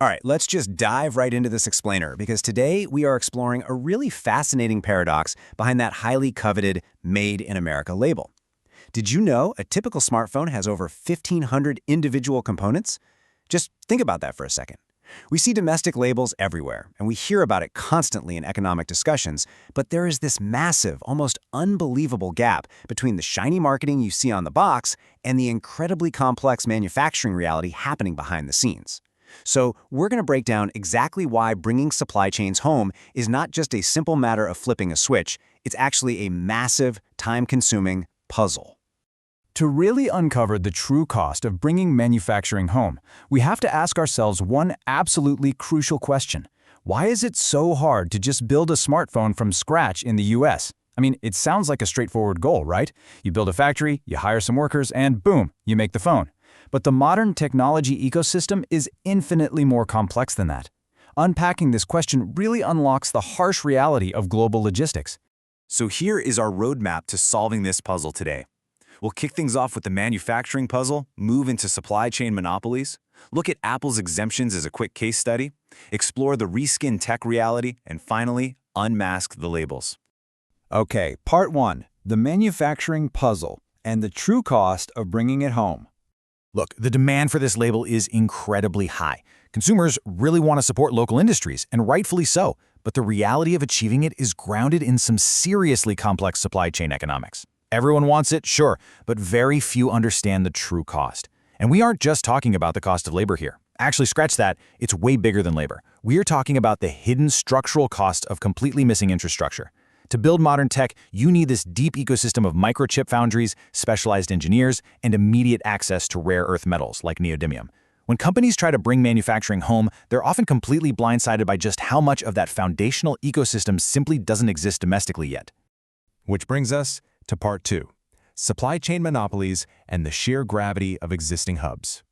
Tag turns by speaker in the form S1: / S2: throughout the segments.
S1: All right, let's just dive right into this explainer because today we are exploring a really fascinating paradox behind that highly coveted Made in America label. Did you know a typical smartphone has over 1,500 individual components? Just think about that for a second. We see domestic labels everywhere, and we hear about it constantly in economic discussions, but there is this massive, almost unbelievable gap between the shiny marketing you see on the box and the incredibly complex manufacturing reality happening behind the scenes. So we're going to break down exactly why bringing supply chains home is not just a simple matter of flipping a switch, it's actually a massive, time-consuming puzzle.
S2: To really uncover the true cost of bringing manufacturing home, we have to ask ourselves one absolutely crucial question. Why is it so hard to just build a smartphone from scratch in the US? I mean, it sounds like a straightforward goal, right? You build a factory, you hire some workers, and boom, you make the phone. But the modern technology ecosystem is infinitely more complex than that. Unpacking this question really unlocks the harsh reality of global logistics.
S3: So here is our roadmap to solving this puzzle today. We'll kick things off with the manufacturing puzzle, move into supply chain monopolies, look at Apple's exemptions as a quick case study, explore the reskin tech reality, and finally, unmask the labels.
S2: Okay, part 1, the manufacturing puzzle and the true cost of bringing it home.
S3: Look, the demand for this label is incredibly high. Consumers really want to support local industries, and rightfully so, but the reality of achieving it is grounded in some seriously complex supply chain economics. Everyone wants it, sure, but very few understand the true cost. And we aren't just talking about the cost of labor here. Actually, scratch that, it's way bigger than labor. We are talking about the hidden structural cost of completely missing infrastructure. To build modern tech, you need this deep ecosystem of microchip foundries, specialized engineers, and immediate access to rare earth metals like neodymium. When companies try to bring manufacturing home, they're often completely blindsided by just how much of that foundational ecosystem simply doesn't exist domestically yet.
S4: Which brings us to part 2, supply chain monopolies and the sheer gravity of existing hubs.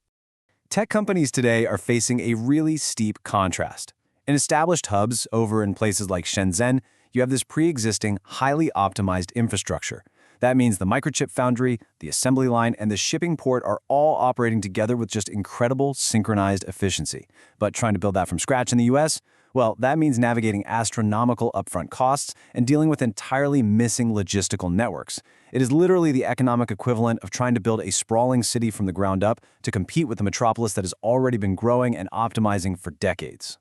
S1: Tech companies today are facing a really steep contrast. In established hubs over in places like Shenzhen, you have this pre-existing, highly optimized infrastructure. That means the microchip foundry, the assembly line, and the shipping port are all operating together with just incredible synchronized efficiency. But trying to build that from scratch in the US? Well, that means navigating astronomical upfront costs and dealing with entirely missing logistical networks. It is literally the economic equivalent of trying to build a sprawling city from the ground up to compete with the metropolis that has already been growing and optimizing for decades.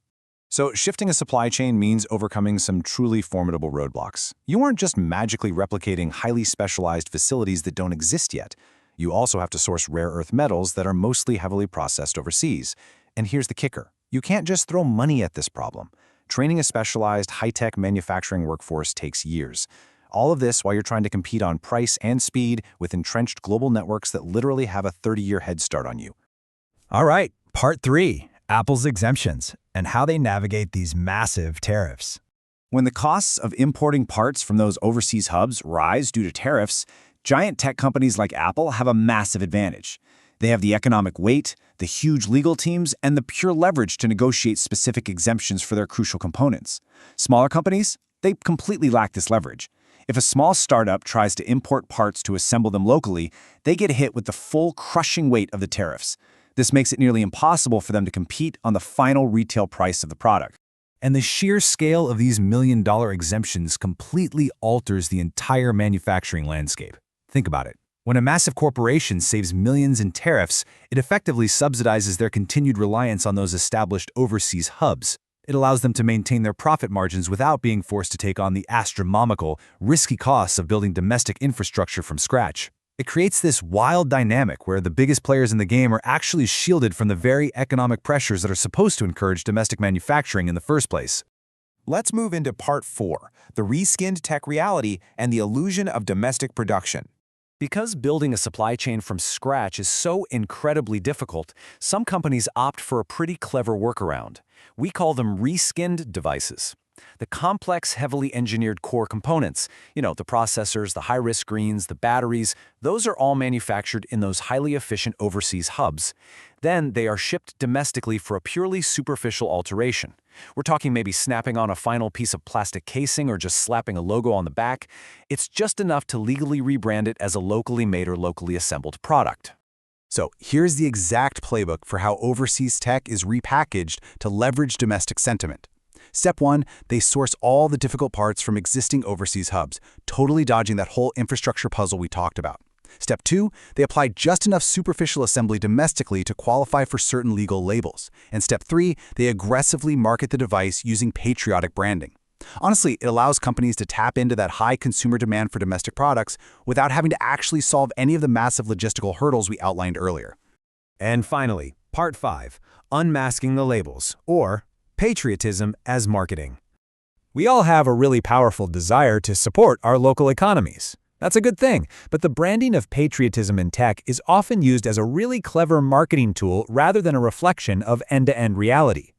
S3: So shifting a supply chain means overcoming some truly formidable roadblocks. You aren't just magically replicating highly specialized facilities that don't exist yet. You also have to source rare earth metals that are mostly heavily processed overseas. And here's the kicker. You can't just throw money at this problem. Training a specialized, high-tech manufacturing workforce takes years. All of this while you're trying to compete on price and speed with entrenched global networks that literally have a 30-year head start on you.
S2: All right, part 3, Apple's exemptions and how they navigate these massive tariffs.
S1: When the costs of importing parts from those overseas hubs rise due to tariffs, giant tech companies like Apple have a massive advantage. They have the economic weight, the huge legal teams, and the pure leverage to negotiate specific exemptions for their crucial components. Smaller companies, they completely lack this leverage. If a small startup tries to import parts to assemble them locally, they get hit with the full crushing weight of the tariffs. This makes it nearly impossible for them to compete on the final retail price of the product.
S2: And the sheer scale of these million-dollar exemptions completely alters the entire manufacturing landscape. Think about it. When a massive corporation saves millions in tariffs, it effectively subsidizes their continued reliance on those established overseas hubs. It allows them to maintain their profit margins without being forced to take on the astronomical, risky costs of building domestic infrastructure from scratch. It creates this wild dynamic where the biggest players in the game are actually shielded from the very economic pressures that are supposed to encourage domestic manufacturing in the first place.
S4: Let's move into part 4, the reskinned tech reality and the illusion of domestic production.
S1: Because building a supply chain from scratch is so incredibly difficult, some companies opt for a pretty clever workaround. We call them reskinned devices. The complex, heavily engineered core components, the processors, the high-risk screens, the batteries, those are all manufactured in those highly efficient overseas hubs. Then they are shipped domestically for a purely superficial alteration. We're talking maybe snapping on a final piece of plastic casing or just slapping a logo on the back. It's just enough to legally rebrand it as a locally made or locally assembled product.
S2: So here's the exact playbook for how overseas tech is repackaged to leverage domestic sentiment. Step 1, they source all the difficult parts from existing overseas hubs, totally dodging that whole infrastructure puzzle we talked about. Step 2, they apply just enough superficial assembly domestically to qualify for certain legal labels. And Step 3, they aggressively market the device using patriotic branding. Honestly, it allows companies to tap into that high consumer demand for domestic products without having to actually solve any of the massive logistical hurdles we outlined earlier.
S1: And finally, Part 5, Unmasking the Labels, or Patriotism as Marketing. We all have a really powerful desire to support our local economies. That's a good thing, but the branding of patriotism in tech is often used as a really clever marketing tool rather than a reflection of end-to-end reality.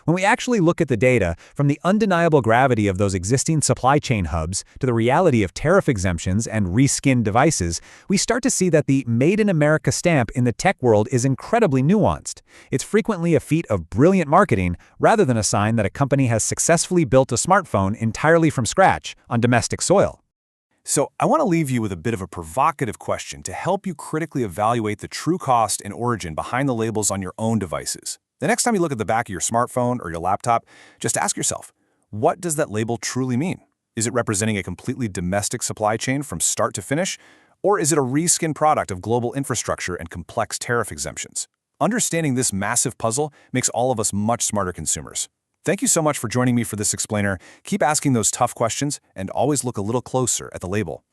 S1: When we actually look at the data, from the undeniable gravity of those existing supply chain hubs to the reality of tariff exemptions and reskinned devices, we start to see that the Made in America stamp in the tech world is incredibly nuanced. It's frequently a feat of brilliant marketing rather than a sign that a company has successfully built a smartphone entirely from scratch on domestic soil.
S3: So I want to leave you with a bit of a provocative question to help you critically evaluate the true cost and origin behind the labels on your own devices. The next time you look at the back of your smartphone or your laptop, just ask yourself, what does that label truly mean? Is it representing a completely domestic supply chain from start to finish? Or is it a reskinned product of global infrastructure and complex tariff exemptions? Understanding this massive puzzle makes all of us much smarter consumers. Thank you so much for joining me for this explainer. Keep asking those tough questions and always look a little closer at the label.